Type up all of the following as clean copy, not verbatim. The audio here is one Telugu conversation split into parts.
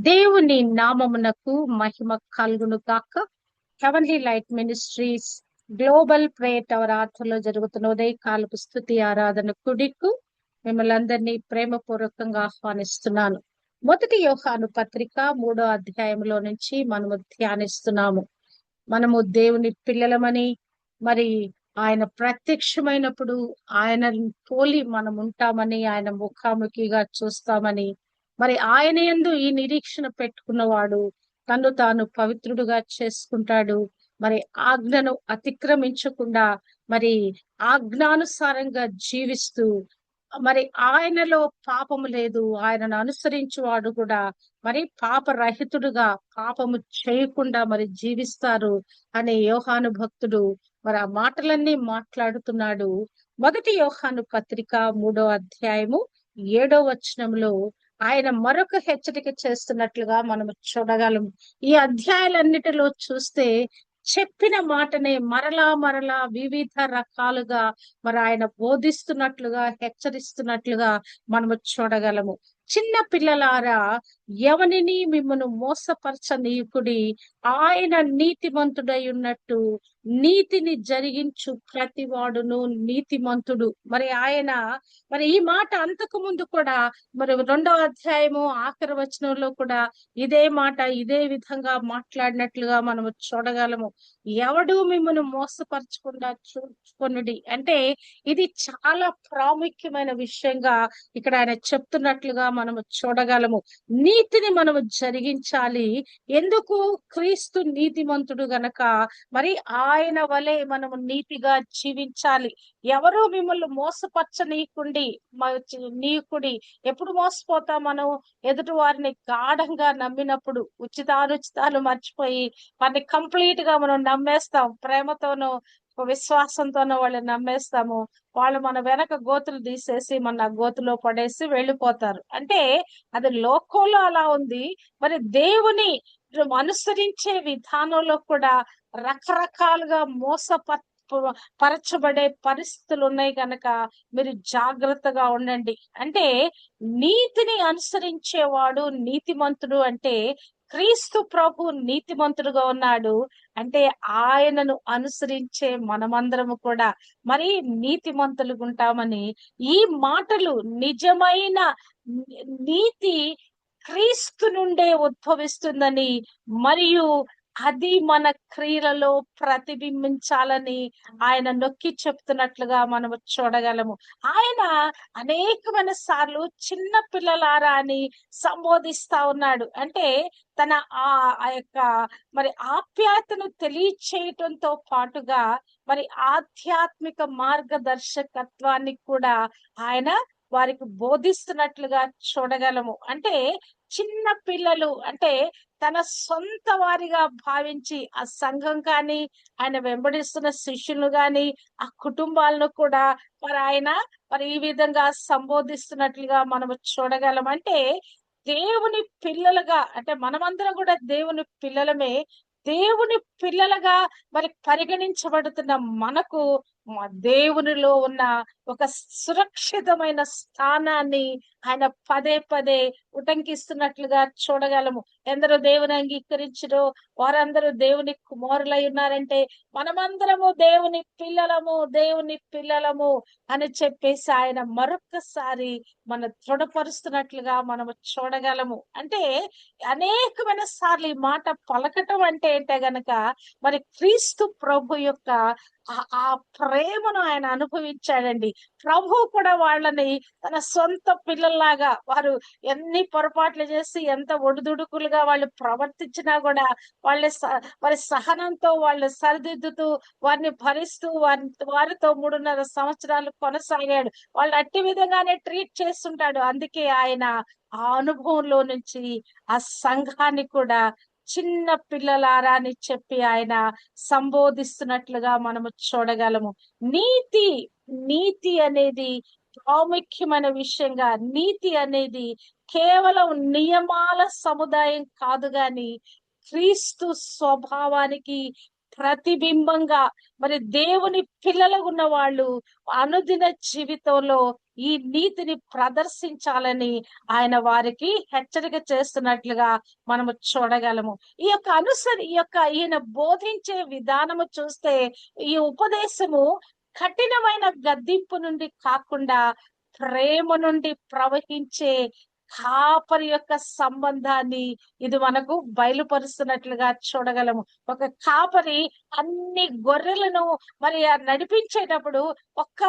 దేవుని నామమునకు మహిమ కలుగును గాక. Heavenly light ministries global prayer tower ఆధ్వర్యంలో జరుగుతున్న ఉదయకాలపు స్తుతి ఆరాధన కుడికు మిమ్మల్ని అందరినీ ప్రేమపూర్వకంగా ఆహ్వానిస్తున్నాను. మొదటి యోహాను పత్రిక 3వ అధ్యాయంలో నుంచి మనము ధ్యానిస్తున్నాము. మనము దేవుని పిల్లలమని, మరి ఆయన ప్రత్యక్షమైనప్పుడు ఆయన పోలి మనం ఉంటామని, ఆయన ముఖాముఖిగా చూస్తామని, మరి ఆయన యందు ఈ నిరీక్షణ పెట్టుకున్నవాడు తను తాను పవిత్రుడుగా చేసుకుంటాడు. మరి ఆజ్ఞను అతిక్రమించకుండా, మరి ఆజ్ఞానుసారంగా జీవిస్తూ, మరి ఆయనలో పాపము లేదు, ఆయనను అనుసరించువాడు కూడా మరి పాపరహితుడుగా, పాపము చేయకుండా మరి జీవిస్తారు అనే యోహాను భక్తుడు మరి ఆ మాటలన్నీ మాట్లాడుతున్నాడు. మొదటి యోహాను పత్రిక 3వ అధ్యాయము 7వ వచనంలో ఆయన మరొక హెచ్చరిక చేస్తున్నట్లుగా మనం చూడగలం. ఈ అధ్యాయాలన్నిటిలో చూస్తే చెప్పిన మాటనే మరలా మరలా వివిధ రకాలుగా మరి ఆయన బోధిస్తున్నట్లుగా, హెచ్చరిస్తున్నట్లుగా మనము చూడగలము. చిన్న పిల్లలారా, ఎవనిని మిమ్మను మోసపరచనీయుకుడి, ఆయన నీతిమంతుడై ఉన్నట్టు నీతిని జరిగించు ప్రతివాడును నీతిమంతుడు. మరి ఆయన మరి ఈ మాట అంతకు ముందు కూడా మరి 2వ అధ్యాయము ఆఖరి వచనంలో కూడా ఇదే మాట ఇదే విధంగా మాట్లాడినట్లుగా మనము చూడగలము. ఎవడు మిమ్మల్ని మోసపరచకుండా చూచుకొనుడి అంటే ఇది చాలా ప్రాముఖ్యమైన విషయంగా ఇక్కడ ఆయన చెప్తున్నట్లుగా మనము చూడగలము. నీతిని మనము జరిగించాలి. ఎందుకు? క్రీస్తు నీతిమంతుడు గనక మరి ఆయన వలె మనము నీతిగా జీవించాలి. ఎవరు మిమ్మల్ని మోసపరచనీయకుండి నీకుడి. ఎప్పుడు మోసపోతాం మనం? ఎదుటి వారిని గాఢంగా నమ్మినప్పుడు, ఉచితానుచితాలు మర్చిపోయి వారిని కంప్లీట్ గా మనం నమ్మేస్తాం. ప్రేమతోనూ విశ్వాసంతోనూ వాళ్ళని నమ్మేస్తాము. వాళ్ళు మన వెనక గోతులు తీసేసి మన గోతులో పడేసి వెళ్ళిపోతారు. అంటే అది లోకంలో అలా ఉంది. మరి దేవుని అనుసరించే విధానంలో కూడా రకరకాలుగా పరచబడే పరిస్థితులు ఉన్నాయి కనుక మీరు జాగ్రత్తగా ఉండండి. అంటే నీతిని అనుసరించేవాడు నీతిమంతుడు అంటే క్రీస్తు ప్రభు నీతిమంతుడుగా ఉన్నాడు అంటే ఆయనను అనుసరించే మనమందరము కూడా మరి నీతిమంతులుగా ఉంటామని, ఈ మాటలు నిజమైన నీతి క్రీస్తు నుండే ఉద్భవిస్తుందని, మరియు అది మన క్రియలలో ప్రతిబింబించాలని ఆయన నొక్కి చెప్తున్నట్లుగా మనము చూడగలము. ఆయన అనేకమైన సార్లు చిన్న పిల్లలారా అని సంబోధిస్తా ఉన్నాడు. అంటే తన ఆ యొక్క మరి ఆప్యాయతను తెలియచేయటంతో పాటుగా మరి ఆధ్యాత్మిక మార్గదర్శకత్వాన్ని కూడా ఆయన వారికి బోధిస్తున్నట్లుగా చూడగలము. అంటే చిన్న పిల్లలు అంటే తన సొంత వారిగా భావించి ఆ సంఘం కానీ, ఆయన వెంబడిస్తున్న శిష్యులు గాని, ఆ కుటుంబాలను కూడా మరి ఆయన మరి ఈ విధంగా సంబోధిస్తున్నట్లుగా మనము చూడగలం. అంటే దేవుని పిల్లలుగా, అంటే మనమందరం కూడా దేవుని పిల్లలమే. దేవుని పిల్లలుగా మరి పరిగణించబడుతున్న మనకు దేవునిలో ఉన్న ఒక సురక్షితమైన స్థానాన్ని ఆయన పదే పదే ఉటంకిస్తున్నట్లుగా చూడగలము. ఎందరో దేవుని అంగీకరించరో వారందరూ దేవుని కుమారులై ఉన్నారంటే మనమందరము దేవుని పిల్లలము, దేవుని పిల్లలము అని చెప్పేసి ఆయన మరొక్కసారి మన దృఢపరుస్తున్నట్లుగా మనము చూడగలము. అంటే అనేకమైన సార్లు ఈ మాట పలకటం అంటే ఏంటే గనక మరి క్రీస్తు ప్రభు యొక్క ఆ ప్రేమను ఆయన అనుభవించాడండి. ప్రభు కూడా వాళ్ళని తన సొంత పిల్లల్లాగా, వారు ఎన్ని పొరపాట్లు చేసి ఎంత ఒడిదుడుకులుగా వాళ్ళు ప్రవర్తించినా కూడా వారి సహనంతో వాళ్ళు సరిదిద్దుతూ వారిని భరిస్తూ వారితో 3.5 సంవత్సరాలు కొనసాగాడు. వాళ్ళు అట్టి విధంగానే ట్రీట్ చేస్తుంటాడు. అందుకే ఆయన ఆ అనుభవంలో నుంచి ఆ సంఘాన్ని కూడా చిన్న పిల్లలారా అని చెప్పి ఆయన సంబోధిస్తున్నట్లుగా మనము చూడగలము. నీతి నీతి అనేది ప్రాముఖ్యమైన విషయంగా, నీతి అనేది కేవలం నియమాల సముదాయం కాదు గాని క్రీస్తు స్వభావానికి ప్రతిబింబంగా మరి దేవుని పిల్లలుగా ఉన్న వాళ్ళు అనుదిన జీవితంలో ఈ నీతిని ప్రదర్శించాలని ఆయన వారికి హెచ్చరిక చేస్తున్నట్లుగా మనము చూడగలము. ఈ యొక్క ఈయన బోధించే విధానము చూస్తే ఈ ఉపదేశము కఠినమైన గద్దింపు నుండి కాకుండా ప్రేమ నుండి ప్రవహించే కాపరి యొక్క సంబంధాన్ని ఇది మనకు బయలుపరుస్తున్నట్లుగా చూడగలము. ఒక కాపరి అన్ని గొర్రెలను మరి నడిపించేటప్పుడు ఒక్క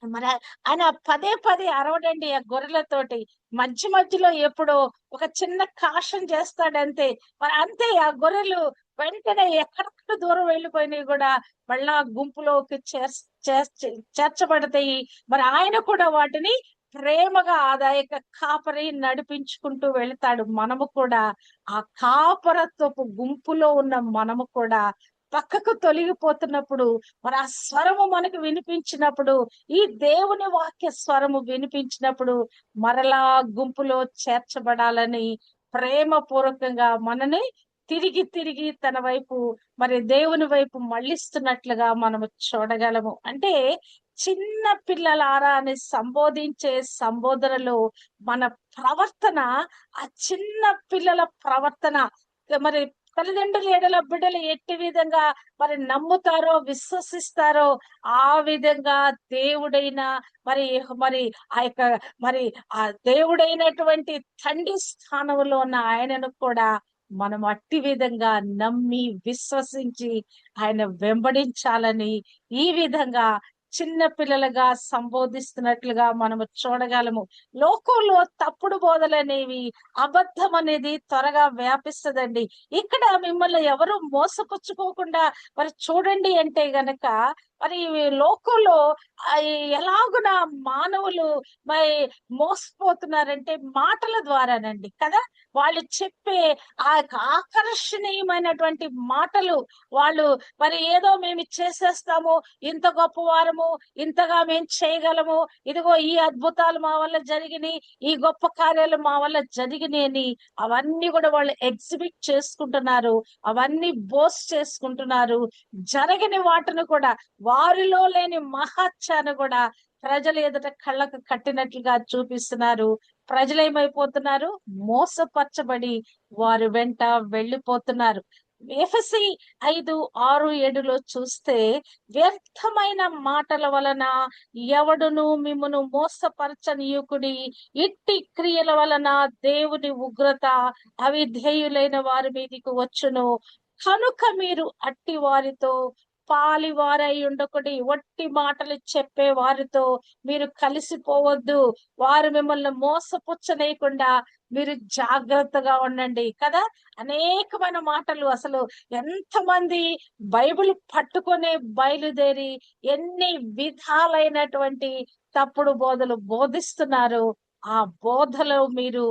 మన ఆయన పదే పదే అరవడండి ఆ గొర్రెలతోటి. మధ్య మధ్యలో ఎప్పుడో ఒక చిన్న కాషన్ చేస్తాడంతే. మరి అంతే ఆ గొర్రెలు వెంటనే ఎక్కడెక్కడ దూరం వెళ్ళిపోయినాయి కూడా మళ్ళా గుంపులోకి చేర్చబడతాయి. మరి ఆయన కూడా వాటిని ప్రేమగా ఆదాయక కాపరి నడిపించుకుంటూ వెళ్తాడు. మనము కూడా ఆ కాపరత్వపు గుంపులో ఉన్న మనము కూడా పక్కకు తొలగిపోతున్నప్పుడు మరి ఆ స్వరము మనకు వినిపించినప్పుడు, ఈ దేవుని వాక్య స్వరము వినిపించినప్పుడు మరలా గుంపులో చేర్చబడాలని ప్రేమ పూర్వకంగా మనని తిరిగి తిరిగి తన వైపు మరి దేవుని వైపు మళ్ళిస్తున్నట్లుగా మనము చూడగలము. అంటే చిన్న పిల్లలారా అని సంబోధించే సంబోధనలో మన ప్రవర్తన, ఆ చిన్న పిల్లల ప్రవర్తన మరి తల్లిదండ్రుల ఎడల బిడ్డలు ఎట్టి విధంగా మరి నమ్ముతారో విశ్వసిస్తారో ఆ విధంగా దేవుడైన మరి మరి ఆ యొక్క మరి ఆ దేవుడైనటువంటి తండ్రి స్థానంలో ఉన్న ఆయనను కూడా మనం అట్టి విధంగా నమ్మి విశ్వసించి ఆయన వెంబడించాలని ఈ విధంగా చిన్న పిల్లలుగా సంబోధిస్తున్నట్లుగా మనము చూడగలము. లోకంలో తప్పుడు బోధలనేవి, అబద్ధం అనేది త్వరగా వ్యాపిస్తదండి. ఇక్కడ మిమ్మల్ని ఎవరు మోసపుచ్చుకోకుండా మరి చూడండి అంటే గనక మరి లోకంలో ఎలాగున మానవులు మరి మోసపోతున్నారంటే మాటల ద్వారానండి కదా. వాళ్ళు చెప్పే ఆ ఆకర్షణీయమైనటువంటి మాటలు, వాళ్ళు మరి ఏదో మేము చేసేస్తాము, ఇంత గొప్పవారము, ఇంతగా మేము చేయగలము, ఇదిగో ఈ అద్భుతాలు మా వల్ల జరిగినాయి, ఈ గొప్ప కార్యాలు మా వల్ల జరిగినాయి అని అవన్నీ కూడా వాళ్ళు ఎగ్జిబిట్ చేసుకుంటున్నారు, అవన్నీ బోస్ట్ చేసుకుంటున్నారు. జరగని వాటిని కూడా, వారిలో లేని మహత్యాన్ని కూడా ప్రజలు ఎదుట కళ్ళకు కట్టినట్లుగా చూపిస్తున్నారు. ప్రజలు ఏమైపోతున్నారు? మోసపరచబడి వారు వెంట వెళ్ళిపోతున్నారు. ఎఫెసీ 5:6-7 చూస్తే, వ్యర్థమైన మాటల వలన ఎవడును మిమ్మును మోసపరచనీయుకుడి, ఇట్టి క్రియల వలన దేవుని ఉగ్రత అవిధేయులైన వారి మీదకి వచ్చును. కనుక మీరు అట్టి వారితో పాలివారై ఉండకుడి. వట్టి మాటలు చెప్పే వారితో మీరు కలిసిపోవద్దు. వారు మిమ్మల్ని మోసపుచ్చనేయకుండా మీరు జాగ్రత్తగా ఉండండి కదా. అనేకమైన మాటలు, అసలు ఎంతమంది బైబిల్ పట్టుకొని బయలుదేరి ఎన్ని విధాలైనటువంటి తప్పుడు బోధలు బోధిస్తున్నారు. ఆ బోధలో మీరు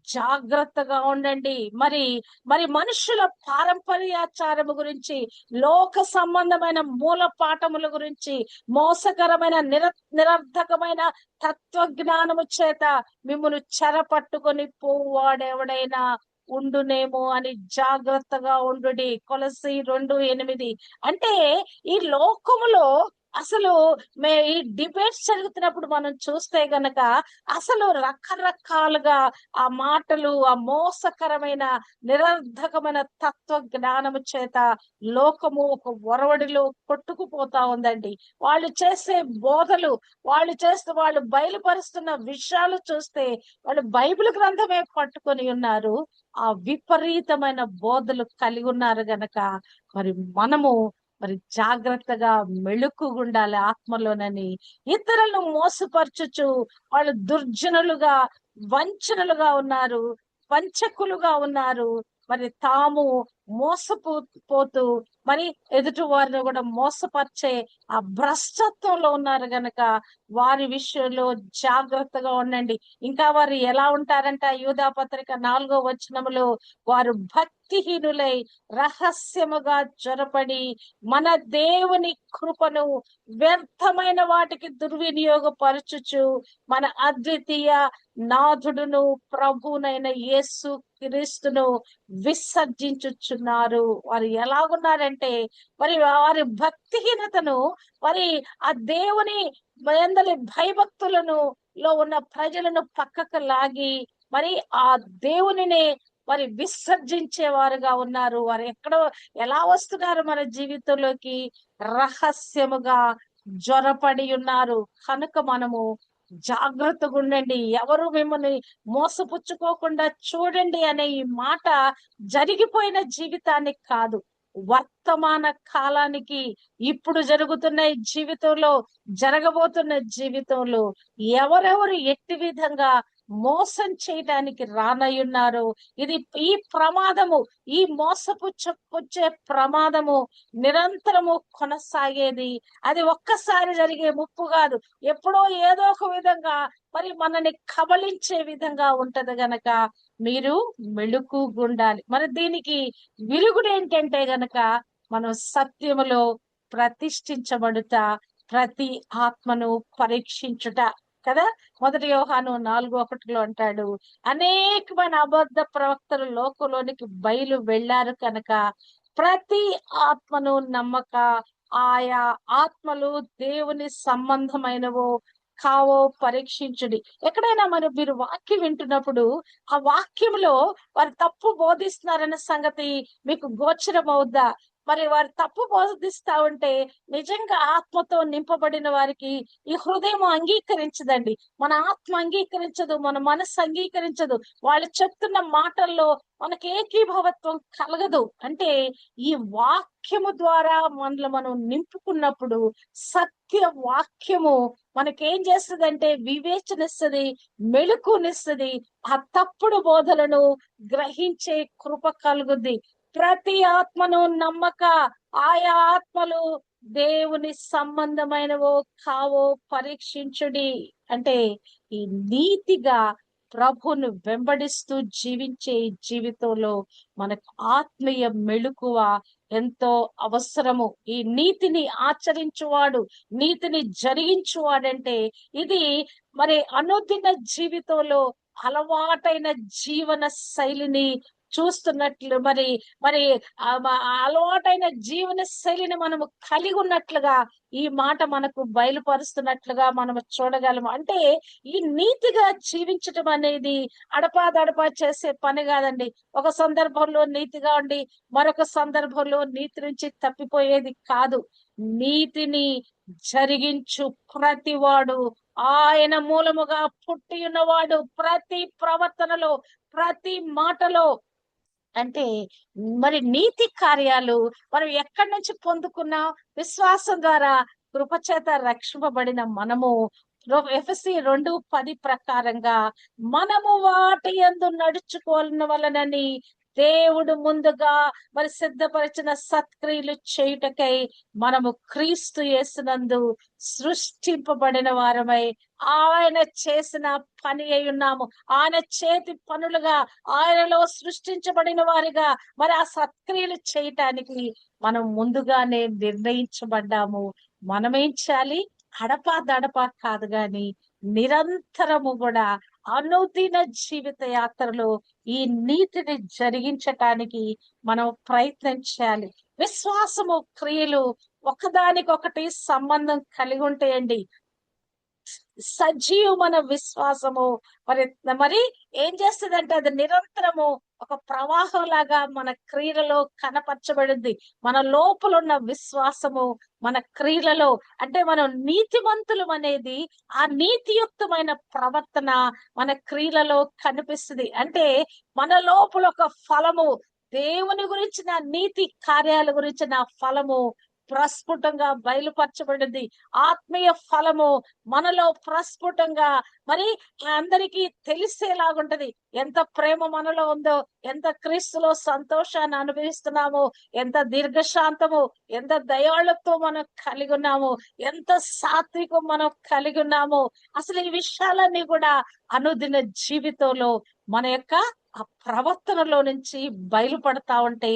జాగ్రత్తగా ఉండండి. మరి మరి మనుషుల పారంపర్యాచారము గురించి, లోక సంబంధమైన మూల పాఠముల గురించి, మోసకరమైన నిరర్ధకమైన తత్వజ్ఞానము చేత మిమ్మల్ని చెరపట్టుకొని పోవాడెవడైనా ఉండునేమో అని జాగ్రత్తగా ఉండుడి. కొలస్సీ 2:8. అంటే ఈ లోకములో అసలు ఈ డిబేట్స్ జరుగుతున్నప్పుడు మనం చూస్తే గనక అసలు రకరకాలుగా ఆ మాటలు, ఆ మోసకరమైన నిరర్ధకమైన తత్వ జ్ఞానము చేత లోకము ఒక ఒరవడిలో కొట్టుకుపోతా ఉందండి. వాళ్ళు చేసే బోధలు, వాళ్ళు బయలుపరుస్తున్న విషయాలు చూస్తే వాళ్ళు బైబిల్ గ్రంథమే పట్టుకొని ఉన్నారు. ఆ విపరీతమైన బోధలు కలిగి ఉన్నారు గనక మరి మనము మరి జాగ్రత్తగా మెళుకుగుండాలి ఆత్మలోనని. ఇతరులను మోసపరచుచు వాళ్ళు దుర్జనులుగా, వంచనులుగా ఉన్నారు, వంచకులుగా ఉన్నారు. మరి తాము మోసపోతూ మరి ఎదుటి వారిని కూడా మోసపరిచే ఆ భ్రష్టత్వంలో ఉన్నారు గనక వారి విషయంలో జాగ్రత్తగా ఉండండి. ఇంకా వారు ఎలా ఉంటారంట? యూదాపత్రిక 4:వచనములో, వారు భక్తిహీనులై రహస్యముగా జొరపడి మన దేవుని కృపను వ్యర్థమైన వాటికి దుర్వినియోగపరచుచు మన అద్వితీయ నాథుడును ప్రభునైన యేసు క్రీస్తును విసర్జించుచున్నారు. వారు ఎలాగున్నారంటే మరి వారి భక్తిహీనతను, మరి ఆ దేవుని ఎందరి భయభక్తులను లో ఉన్న ప్రజలను పక్కకు లాగి మరి ఆ దేవునిని మరి విసర్జించేవారుగా ఉన్నారు. వారు ఎక్కడో ఎలా వస్తున్నారు మన జీవితంలోకి? రహస్యముగా జ్వరపడి ఉన్నారు. కనుక మనము జాగ్రత్తగా ఉండండి. ఎవరు మిమ్మల్ని మోసపుచ్చుకోకుండా చూడండి అనే ఈ మాట జరిగిపోయిన జీవితానికి కాదు, వర్తమాన కాలానికి, ఇప్పుడు జరుగుతున్న ఈ జీవితంలో, జరగబోతున్న జీవితంలో ఎవరెవరు ఎట్టి విధంగా మోసం చేయడానికి రానయ్యున్నారు. ఇది ఈ ప్రమాదము, ఈ మోసపుచ్చే ప్రమాదము నిరంతరము కొనసాగేది. అది ఒక్కసారి జరిగే ముప్పు కాదు, ఎప్పుడో ఏదో ఒక విధంగా మరి మనని కబళించే విధంగా ఉంటది గనక మీరు మెళుకుగుండాలి. మరి దీనికి విరుగుడు ఏంటంటే గనక మనం సత్యములో ప్రతిష్ఠించబడుట, ప్రతి ఆత్మను పరీక్షించుట కదా. 1 యోహాను 4:1 అంటాడు, అనేకమైన అబద్ధ ప్రవక్తలు లోకంలోనికి బయలు వెళ్ళారు కనుక ప్రతి ఆత్మను నమ్మక, ఆయా ఆత్మలు దేవుని సంబంధమైనవో కావో పరీక్షించుడి. ఎక్కడైనా మీరు వాక్యం వింటున్నప్పుడు ఆ వాక్యంలో వారు తప్పు బోధిస్తున్నారన్న సంగతి మీకు గోచరం అవుద్దా? మరి వారు తప్పు బోధిస్తా ఉంటే నిజంగా ఆత్మతో నింపబడిన వారికి ఈ హృదయం అంగీకరించదండి. మన ఆత్మ అంగీకరించదు, మన మనస్సు అంగీకరించదు. వాళ్ళు చెప్తున్న మాటల్లో మనకి ఏకీభవత్వం కలగదు. అంటే ఈ వాక్యము ద్వారా మనల్ని మనం నింపుకున్నప్పుడు సత్య వాక్యము మనకేం చేస్తుందంటే వివేచనిస్తుంది, మెళుకునిస్తుంది. ఆ తప్పుడు బోధలను గ్రహించే కృప కలుగుద్ది. ప్రతి ఆత్మను నమ్మక, ఆయా ఆత్మలు దేవుని సంబంధమైనవో కావో పరీక్షించుడి. అంటే ఈ నీతిగా ప్రభును వెంబడిస్తూ జీవించే జీవితంలో మనకు ఆత్మీయ మెళుకువ ఎంతో అవసరము. ఈ నీతిని ఆచరించువాడు, నీతిని జరిగించువాడంటే ఇది మరి అనుదిన జీవితంలో అలవాటైన జీవన శైలిని చూస్తున్నట్లు, మరి మరి అలవాటైన జీవన శైలిని మనము కలిగి ఉన్నట్లుగా ఈ మాట మనకు బయలుపరుస్తున్నట్లుగా మనము చూడగలము. అంటే ఈ నీతిగా జీవించటం అనేది అడపాదడపా చేసే పని కాదండి. ఒక సందర్భంలో నీతిగా ఉండి మరొక సందర్భంలో నీతి నుంచి తప్పిపోయేది కాదు. నీతిని జరిగించు ప్రతివాడు ఆయన మూలముగా పుట్టి ఉన్నవాడు. ప్రతి ప్రవర్తనలో, ప్రతి మాటలో, అంటే మరి నీతి కార్యాలు మనం ఎక్కడి నుంచి పొందుకున్నాం? విశ్వాసం ద్వారా కృపచేత రక్షింపబడిన మనము ఎఫెసీ 2:10 ప్రకారంగా మనము వాటి యందు నడుచుకోవాలని వలనని దేవుడు ముందుగా మరి సిద్ధపరిచిన సత్క్రియలు చేయుటకై మనము క్రీస్తు యేసునందు సృష్టింపబడిన వారమై ఆయన చేసిన పని అయి ఉన్నాము. ఆయన చేతి పనులుగా, ఆయనలో సృష్టించబడిన వారిగా మరి ఆ సత్క్రియలు చేయటానికి మనం ముందుగానే నిర్ణయించబడ్డాము. మనమేం చేయాలి? అడపా దడపా కాదు గాని నిరంతరము కూడా అనుదిన జీవిత యాత్రలో ఈ నీతిని జరిగించటానికి మనం ప్రయత్నం చేయాలి. విశ్వాసము, క్రియలు ఒకదానికొకటి సంబంధం కలిగి ఉంటాయండి. సజీవమైన విశ్వాసము మరి మరి ఏం చేస్తుందంటే అది నిరంతరము ఒక ప్రవాహం లాగా మన క్రియలలో కనపరచబడింది. మన లోపల ఉన్న విశ్వాసము మన క్రియలలో, అంటే మనం నీతిమంతులు అనేది ఆ నీతియుక్తమైన ప్రవర్తన మన క్రియలలో కనిపిస్తుంది. అంటే మన లోపల ఒక ఫలము, దేవుని గురించిన నీతి కార్యాల గురించిన ఫలము ప్రస్ఫుటంగా బయలుపరచబడింది. ఆత్మీయ ఫలము మనలో ప్రస్ఫుటంగా మరి అందరికీ తెలిసేలాగుంటది. ఎంత ప్రేమ మనలో ఉందో, ఎంత క్రీస్తులో సంతోషాన్ని అనుభవిస్తున్నామో, ఎంత దీర్ఘశాంతము, ఎంత దయాళుత్వం మనం కలిగి ఉన్నాము, ఎంత సాత్వికం మనం కలిగి ఉన్నాము. అసలు ఈ విషయాలన్నీ కూడా అనుదిన జీవితంలో మన యొక్క ఆ ప్రవర్తనలో నుంచి బయలుపడతా ఉంటే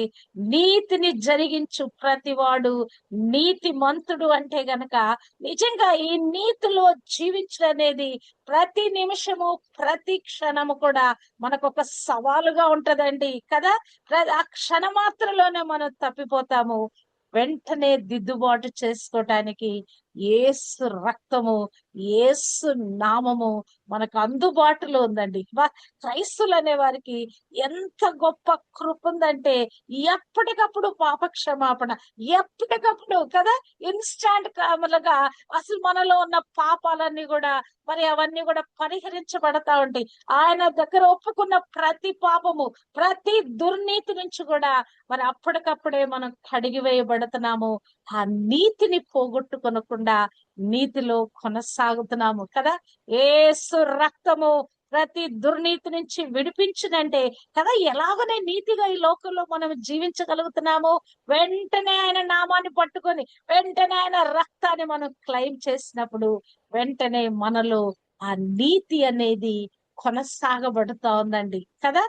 నీతిని జరిగించు ప్రతివాడు నీతి మంతుడు అంటే గనక నిజంగా ఈ నీతిలో జీవించడం అనేది ప్రతి నిమిషము, ప్రతి క్షణము కూడా మనకు ఒక సవాలుగా ఉంటదండి కదా. ఆ క్షణమాత్రలోనే మనం తప్పిపోతాము. వెంటనే దిద్దుబాటు చేసుకోవటానికి యేసు రక్తము, యేసు నామము మనకు అందుబాటులో ఉందండి. క్రైస్తులు అనే వారికి ఎంత గొప్ప కృప ఉందంటే ఎప్పటికప్పుడు పాప క్షమాపణ, ఎప్పటికప్పుడు కదా, ఇన్స్టాంట్ కామలుగా అసలు మనలో ఉన్న పాపాలన్నీ కూడా మరి అవన్నీ కూడా పరిహరించబడతా ఉంటాయి. ఆయన దగ్గర ఒప్పుకున్న ప్రతి పాపము, ప్రతి దుర్నీతి నుంచి కూడా మరి అప్పటికప్పుడే మనం కడిగి వేయబడుతున్నాము. ఆ నీతిని పోగొట్టుకొనకుండా నీతిలో కొనసాగుతున్నాము కదా. యేసు రక్తము ప్రతి దుర్నీతి నుంచి విడిపించిందంటే కదా, ఎలాగనే నీతిగా ఈ లోకంలో మనం జీవించగలుగుతున్నాము. వెంటనే ఆయన నామాన్ని పట్టుకొని, వెంటనే ఆయన రక్తాన్ని మనం క్లెయిమ్ చేసినప్పుడు వెంటనే మనలో ఆ నీతి అనేది కొనసాగబడుతా ఉందండి కదా.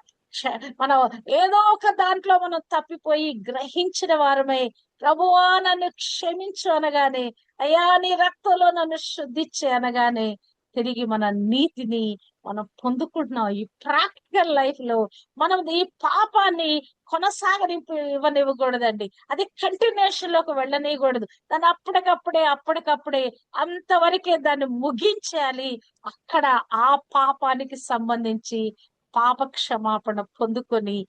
మనం ఏదో ఒక దాంట్లో మనం తప్పిపోయి గ్రహించిన వారమై, ప్రభువా నన్ను క్షమించు అనగానే, అయ్యా నీ రక్తంలో నన్ను శుద్ధించే అనగానే తిరిగి మన నీతిని మనం పొందుకుంటున్నాం. ఈ ప్రాక్టికల్ లైఫ్ లో మనం ఈ పాపాన్ని ఇవ్వనివ్వకూడదండి. అది కంటిన్యూషన్ లోకి వెళ్ళనీయకూడదు. దాన్ని అప్పటికప్పుడే అంతవరకే దాన్ని ముగించాలి. అక్కడ ఆ పాపానికి సంబంధించి పాప క్షమాపణ పొందుకొని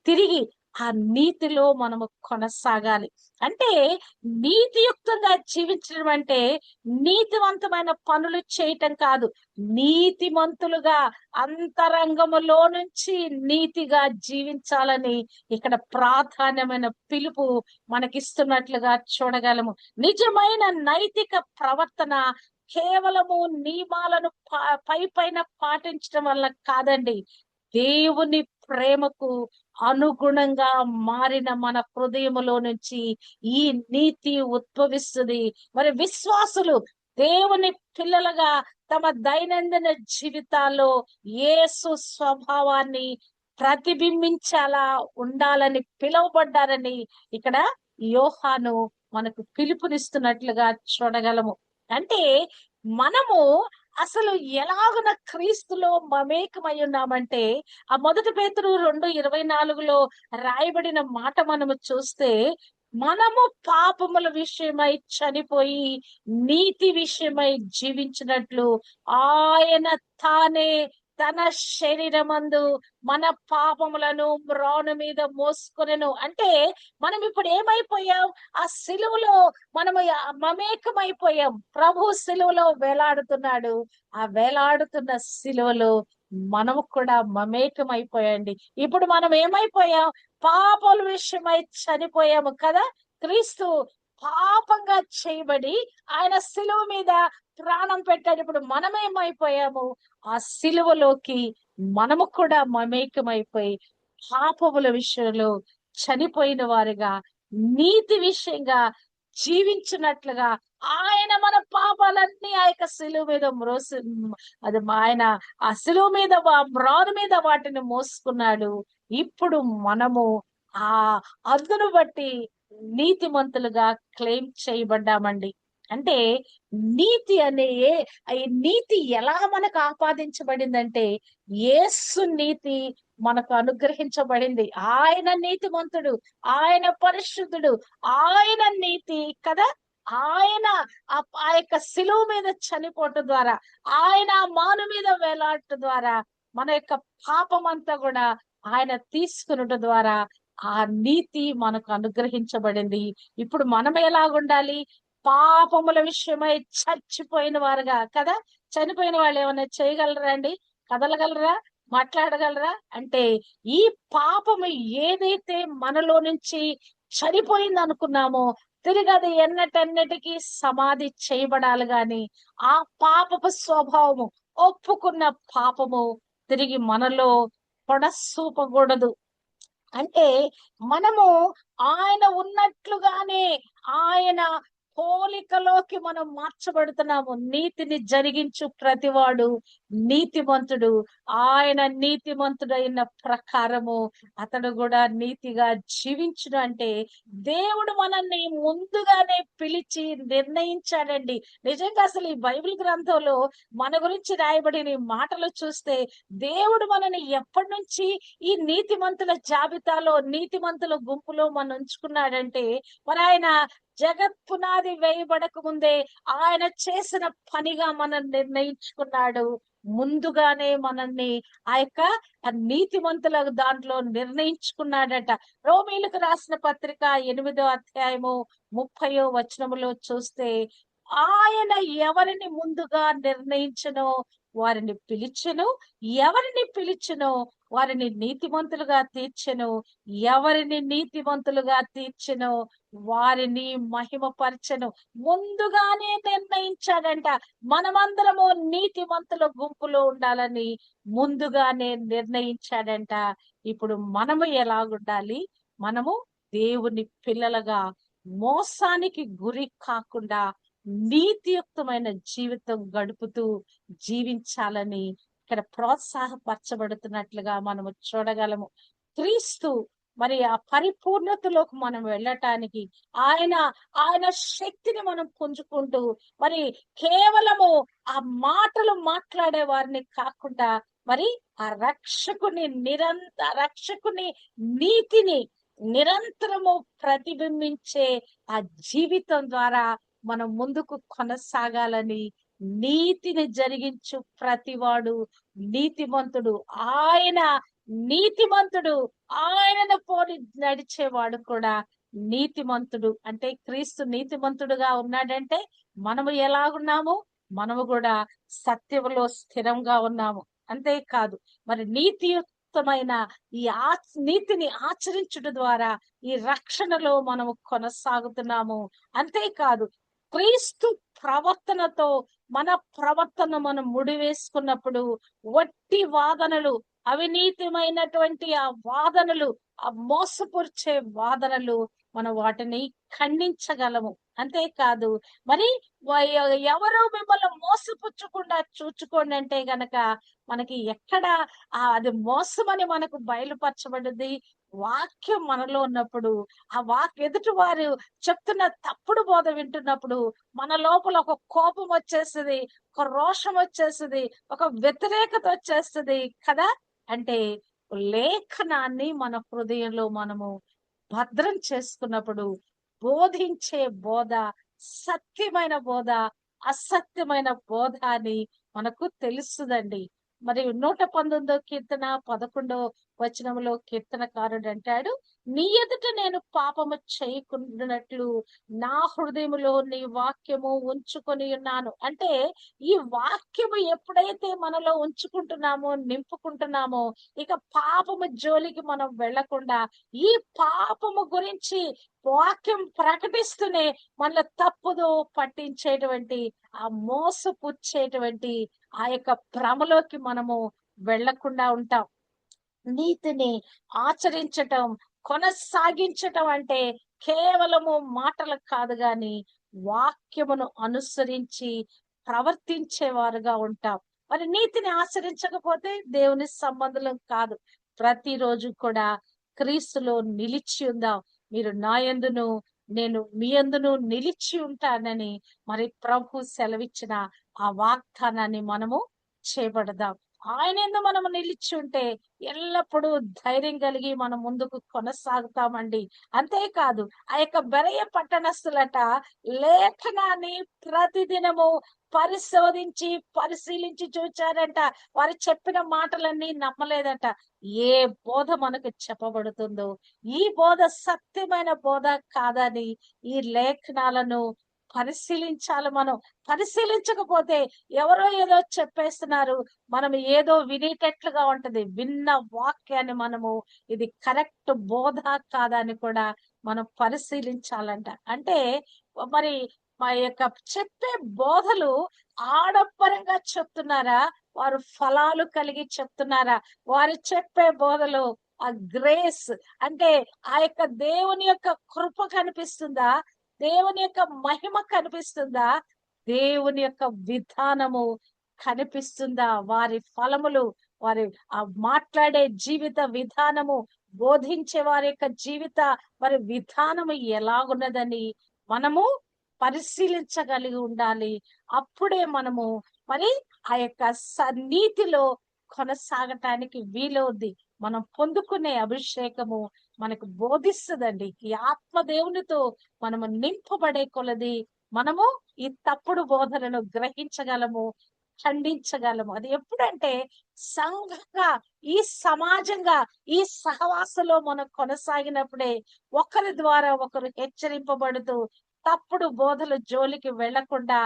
తిరిగి ఆ నీతిలో మనము కొనసాగాలి. అంటే నీతియుక్తంగా జీవించడం అంటే నీతివంతమైన పనులు చేయటం కాదు, నీతిమంతులుగా అంతరంగములో నుంచి నీతిగా జీవించాలని ఇక్కడ ప్రాధాన్యమైన పిలుపు మనకిస్తున్నట్లుగా చూడగలము. నిజమైన నైతిక ప్రవర్తన కేవలము నియమాలను పైన పాటించడం వల్ల కాదండి, దేవుని ప్రేమకు అనుగుణంగా మారిన మన హృదయములో నుంచి ఈ నీతి ఉద్భవిస్తుంది. మరి విశ్వాసులు దేవుని పిల్లలుగా తమ దైనందిన జీవితాల్లో యేసు స్వభావాన్ని ప్రతిబింబించాలా ఉండాలని పిలువబడ్డారని ఇక్కడ యోహాను మనకు పిలుపునిస్తున్నట్లుగా చూడగలము. అంటే మనము అసలు ఎలాగున క్రీస్తులో మమేకమై ఉన్నామంటే ఆ 1 పేతురు 2:24 రాయబడిన మాట మనము చూస్తే, మనము పాపముల విషయమై చనిపోయి నీతి విషయమై జీవించినట్లు ఆయన తానే తన శరీరమందు మన పాపములను మ్రాను మీద మోసుకొనెను. అంటే మనం ఇప్పుడు ఏమైపోయాం, ఆ సిలువలో మనము మమేకమైపోయాం. ప్రభు సిలువలో వేలాడుతున్నాడు, ఆ వేలాడుతున్న సిలువలో మనము కూడా మమేకమైపోయాండి. ఇప్పుడు మనం ఏమైపోయాం, పాపల విషయమై చనిపోయాము కదా. క్రీస్తు పాపంగా చేయబడి ఆయన సిలువ మీద ప్రాణం పెట్టాడు. ఇప్పుడు మనమేమైపోయాము, ఆ సిలువలోకి మనము కూడా మమేకమైపోయి పాపముల విషయంలో చనిపోయిన వారిగా, నీతి విషయంగా జీవించినట్లుగా ఆయన మన పాపాలన్నీ ఆ యొక్క సిలువ మీద అది ఆయన ఆ సిలువ మీద మ్రాను మీద వాటిని మోసుకున్నాడు. ఇప్పుడు మనము ఆ అందును బట్టి నీతిమంతులుగా క్లెయిమ్ చేయబడ్డామండి. అంటే నీతి ఈ నీతి ఎలా మనకు ఆపాదించబడిందంటే యేసు నీతి మనకు అనుగ్రహించబడింది. ఆయన నీతిమంతుడు, ఆయన పరిశుద్ధుడు, ఆయన నీతి కదా. ఆయన ఆ యొక్క సిలువ మీద చనిపోవటం ద్వారా, ఆయన మాను మీద వేలాడటం ద్వారా మన యొక్క పాపం అంతా కూడా ఆయన తీసుకునటం ద్వారా ఆ నీతి మనకు అనుగ్రహించబడింది. ఇప్పుడు మనం ఎలాగుండాలి, పాపముల విషయమై చచ్చిపోయిన వారుగా కదా. చనిపోయిన వాళ్ళు ఏమైనా చేయగలరా అండి, కదలగలరా, మాట్లాడగలరా? అంటే ఈ పాపము ఏదైతే మనలో నుంచి చనిపోయింది అనుకున్నామో తిరిగి అది ఎన్నటెన్నటికీ సమాధి చేయబడాలి గాని ఆ పాపపు స్వభావము, ఒప్పుకున్న పాపము తిరిగి మనలో పొడసూపకూడదు. అంటే మనము ఆయన ఉన్నట్లుగానే ఆయన పోలికలోకి మనం మార్చబడుతున్నాము. నీతిని జరిగించు ప్రతివాడు నీతిమంతుడు, ఆయన నీతిమంతుడైన ప్రకారము అతడు కూడా నీతిగా జీవించును. అంటే దేవుడు మనల్ని ముందుగానే పిలిచి నిర్ణయించాడండి. నిజంగా అసలు ఈ బైబిల్ గ్రంథంలో మన గురించి రాయబడిన మాటలు చూస్తే దేవుడు మనల్ని ఎప్పటి నుంచి ఈ నీతిమంతుల జాబితాలో, నీతిమంతుల గుంపులో మనం ఉంచుకున్నాడంటే మరి ఆయన జగత్ పునాది వేయబడక ముందే ఆయన చేసిన పనిగా మనం నిర్ణయించుకున్నాడు. ముందుగానే మనల్ని ఆ యొక్క నీతిమంతుల దాంట్లో నిర్ణయించుకున్నాడట. రోమీలకు రాసిన పత్రిక 8వ అధ్యాయము 30వ వచనములో చూస్తే, ఆయన ఎవరిని ముందుగా నిర్ణయించునో వారిని పిలిచెను, ఎవరిని పిలిచెనో వారిని నీతిమంతులుగా తీర్చెను, ఎవరిని నీతిమంతులుగా తీర్చెనో వారిని మహిమపరచెను. ముందుగానే నిర్ణయించాడంట. మనమందరము నీతిమంతుల గుంపులో ఉండాలని ముందుగానే నిర్ణయించాడంట. ఇప్పుడు మనము ఎలాగుండాలి? మనము దేవుని పిల్లలుగా మోసానికి గురి కాకుండా నీతియుక్తమైన జీవితం గడుపుతూ జీవించాలని ఇక్కడ ప్రోత్సాహపరచబడుతున్నట్లుగా మనము చూడగలము. క్రీస్తు మరి ఆ పరిపూర్ణతలోకి మనం వెళ్ళటానికి ఆయన ఆయన శక్తిని మనం పుంజుకుంటూ మరి కేవలము ఆ మాటలు మాట్లాడే వారిని కాకుండా మరి ఆ రక్షకుని నీతిని నిరంతరము ప్రతిబింబించే ఆ జీవితం ద్వారా మనం ముందుకు కొనసాగాలని, నీతిని జరిగించు ప్రతివాడు నీతిమంతుడు, ఆయన నీతిమంతుడు, ఆయనను పోలి నడిచేవాడు కూడా నీతిమంతుడు. అంటే క్రీస్తు నీతిమంతుడుగా ఉన్నాడంటే మనము ఎలాగున్నాము? మనము కూడా సత్యములో స్థిరంగా ఉన్నాము. అంతేకాదు మరి నీతియుక్తమైన ఈ నీతిని ఆచరించుట ద్వారా ఈ రక్షణలో మనము కొనసాగుతున్నాము. అంతేకాదు క్రీస్తు ప్రవర్తనతో మన ప్రవర్తన మనం ముడివేసుకున్నప్పుడు వట్టి వాదనలు, అవినీతిమైనటువంటి ఆ వాదనలు, ఆ మోసపుర్చే వాదనలు మనం వాటిని ఖండించగలము. అంతేకాదు మరి ఎవరు మిమ్మల్ని మోసపుచ్చకుండా చూచుకోండి అంటే గనక మనకి ఎక్కడ అది మోసమని మనకు బయలుపరచబడింది. వాక్యం మనలో ఉన్నప్పుడు, ఆ ఎదుటి వారు చెప్తున్న తప్పుడు బోధ వింటున్నప్పుడు మన లోపల ఒక కోపం వచ్చేస్తుంది, ఒక రోషం వచ్చేస్తుంది, ఒక వ్యతిరేకత వచ్చేస్తుంది కదా. అంటే లేఖనాన్ని మన హృదయంలో మనము భద్రం చేసుకున్నప్పుడు బోధించే బోధ సత్యమైన బోధ, అసత్యమైన బోధ అని మనకు తెలుస్తుందండి. మరి 119వ కీర్తన 11వ వచనంలో కీర్తనకారుడు అంటాడు, నీ ఎదుట నేను పాపము చేయకున్నట్లు నా హృదయములో నీ వాక్యము ఉంచుకొని ఉన్నాను. అంటే ఈ వాక్యము ఎప్పుడైతే మనలో ఉంచుకుంటున్నామో, నింపుకుంటున్నామో, ఇక పాపము జోలికి మనం వెళ్లకుండా ఈ పాపము గురించి వాక్యం ప్రకటిస్తూనే మన తప్పుదో పట్టించేటువంటి ఆ మోసపుచ్చేటువంటి ఆ యొక్క భ్రమలోకి మనము వెళ్లకుండా ఉంటాం. నీతిని ఆచరించటం, కొనసాగించటం అంటే కేవలము మాటలు కాదు గాని వాక్యమును అనుసరించి ప్రవర్తించేవారుగా ఉంటాం. మరి నీతిని ఆచరించకపోతే దేవుని సంబంధం కాదు. ప్రతిరోజు కూడా క్రీస్తులో నిలిచి ఉందాం. మీరు నా యందును నేను మీ యందును నిలిచి ఉంటానని మరి ప్రభు సెలవిచ్చిన ఆ వాగ్దానాన్ని మనము చేపడదాం. ఆయన యందు మనము నిలిచి ఉంటే ఎల్లప్పుడూ ధైర్యం కలిగి మనం ముందుకు కొనసాగుతామండి. అంతేకాదు ఆ యొక్క బెరయ పట్టణస్థులట లేఖనాన్ని ప్రతిదినము పరిశీలించి చూచారంట. వారు చెప్పిన మాటలన్నీ నమ్మలేదట. ఏ బోధ మనకు చెప్పబడుతుందో ఈ బోధ సత్యమైన బోధ కాదని ఈ లేఖనాలను పరిశీలించాలి. మనం పరిశీలించకపోతే ఎవరో ఏదో చెప్పేస్తున్నారు, మనం ఏదో వినేటట్లుగా ఉంటది. విన్న వాక్యాన్ని మనము ఇది కరెక్ట్ బోధ కాదా అని కూడా మనం పరిశీలించాలంట. అంటే మరి మా యొక్క చెప్పే బోధలు ఆడంబరంగా చెప్తున్నారా, వారు ఫలాలు కలిగి చెప్తున్నారా? వారు చెప్పే బోధలు ఆ గ్రేస్ అంటే ఆ యొక్క దేవుని యొక్క కృప కనిపిస్తుందా, దేవుని యొక్క మహిమ కనిపిస్తుందా, దేవుని యొక్క విధానము కనిపిస్తుందా? వారి ఫలములు, వారి ఆ మాట్లాడే జీవిత విధానము, బోధించే వారి యొక్క జీవిత మరి విధానము ఎలాగున్నదని మనము పరిశీలించగలిగి ఉండాలి. అప్పుడే మనము మరి ఆ యొక్క నీతిలో కొనసాగటానికి వీలవుద్ది. మనం పొందుకునే అభిషేకము మనకు బోధిస్తుందండి. ఈ ఆత్మ దేవునితో మనము నింపబడే కొలది మనము ఈ తప్పుడు బోధనను గ్రహించగలము, ఖండించగలము. అది ఎప్పుడంటే సంఘంగా, ఈ సమాజంగా, ఈ సహవాసంలో మనం కొనసాగినప్పుడే ఒకరి ద్వారా ఒకరు హెచ్చరింపబడుతూ తప్పుడు బోధల జోలికి వెళ్లకుండా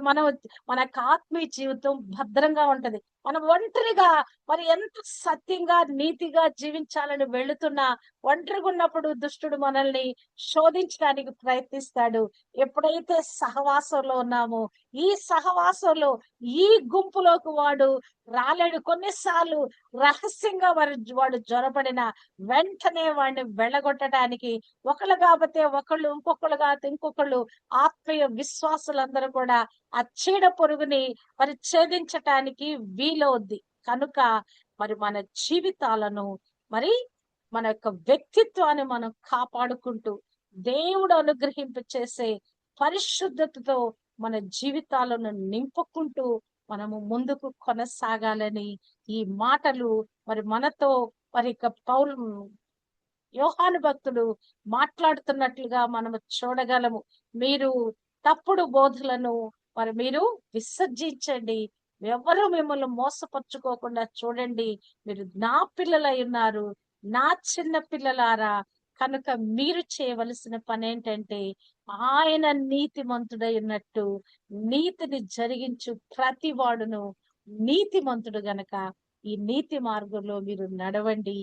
మనం మన యొక్క ఆత్మీయ జీవితం భద్రంగా ఉంటది. మనం ఒంటరిగా మరి ఎంత సత్యంగా, నీతిగా జీవించాలని వెళుతున్నా ఒంటరిగా ఉన్నప్పుడు దుష్టుడు మనల్ని శోధించడానికి ప్రయత్నిస్తాడు. ఎప్పుడైతే సహవాసంలో ఉన్నామో, ఈ సహవాసంలో ఈ గుంపులోకి వాడు రాలేడు. కొన్నిసార్లు రహస్యంగా వాడు జొరబడిన వెంటనే వాడిని వెళ్ళగొట్టడానికి ఒకళ్ళు కాకపోతే ఒకళ్ళు, ఇంకొకళ్ళు కాకపోతే ఇంకొకళ్ళు ఆత్మీయ విశ్వాసులందరూ కూడా ఆ చీడ పురుగుని మరి ఛేదించటానికి వీలవుద్ది. కనుక మరి మన జీవితాలను, మరి మన యొక్క వ్యక్తిత్వాన్ని మనం కాపాడుకుంటూ దేవుడు అనుగ్రహింప చేసే పరిశుద్ధతతో మన జీవితాలను నింపుకుంటూ మనము ముందుకు కొనసాగాలని ఈ మాటలు మరి మనతో మరి యోహాను భక్తుడు మాట్లాడుతున్నట్లుగా మనము చూడగలము. మీరు తప్పుడు బోధలను మరి మీరు విసర్జించండి. ఎవరు మిమ్మల్ని మోసపరుచుకోకుండా చూడండి. మీరు నా పిల్లలై ఉన్నారు, నా చిన్న పిల్లలారా. కనుక మీరు చేయవలసిన పని ఏంటంటే ఆయన నీతిమంతుడై ఉన్నట్టు నీతిని జరిగించు ప్రతి వాడును నీతిమంతుడు గనక ఈ నీతి మార్గంలో మీరు నడవండి.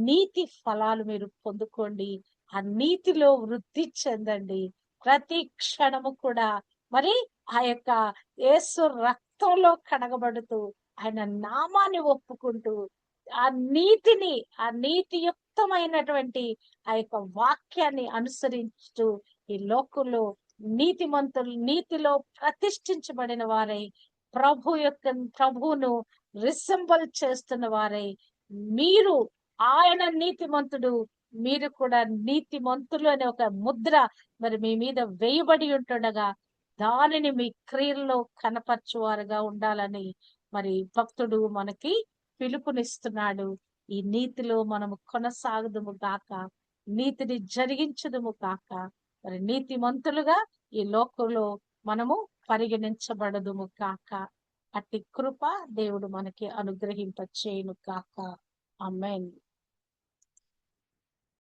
నీతి ఫలాలు మీరు పొందుకోండి. ఆ నీతిలో వృద్ధి చెందండి. ప్రతి క్షణము కూడా మరి ఆ యొక్క యేసు రక్తంలో కడగబడుతూ ఆయన నామాన్ని ఒప్పుకుంటూ ఆ నీతిని, ఆ నీతియుక్తమైనటువంటి ఆ యొక్క వాక్యాన్ని అనుసరిస్తూ ఈ లోకంలో నీతిలో ప్రతిష్ఠించబడిన వారై ప్రభువును రిసెంబల్ చేస్తున్న వారై మీరు ఆయన నీతిమంతుడు, మీరు కూడా నీతిమంతులు అనే ఒక ముద్ర మరి మీ మీద వేయబడి ఉంటుండగా దానిని మీ క్రియల్లో కనపరచువారుగా ఉండాలని మరి భక్తుడు మనకి పిలుపునిస్తున్నాడు. ఈ నీతిలో మనము కొనసాగుదుము గాక, నీతిని జరిగించుదుము గాక. మరి నీతిమంతులుగా ఈ లోకంలో మనము పరిగణించబడదుము గాక. అట్టి కృప దేవుడు మనకి అనుగ్రహింప చేయును గాక. ఆమేన్.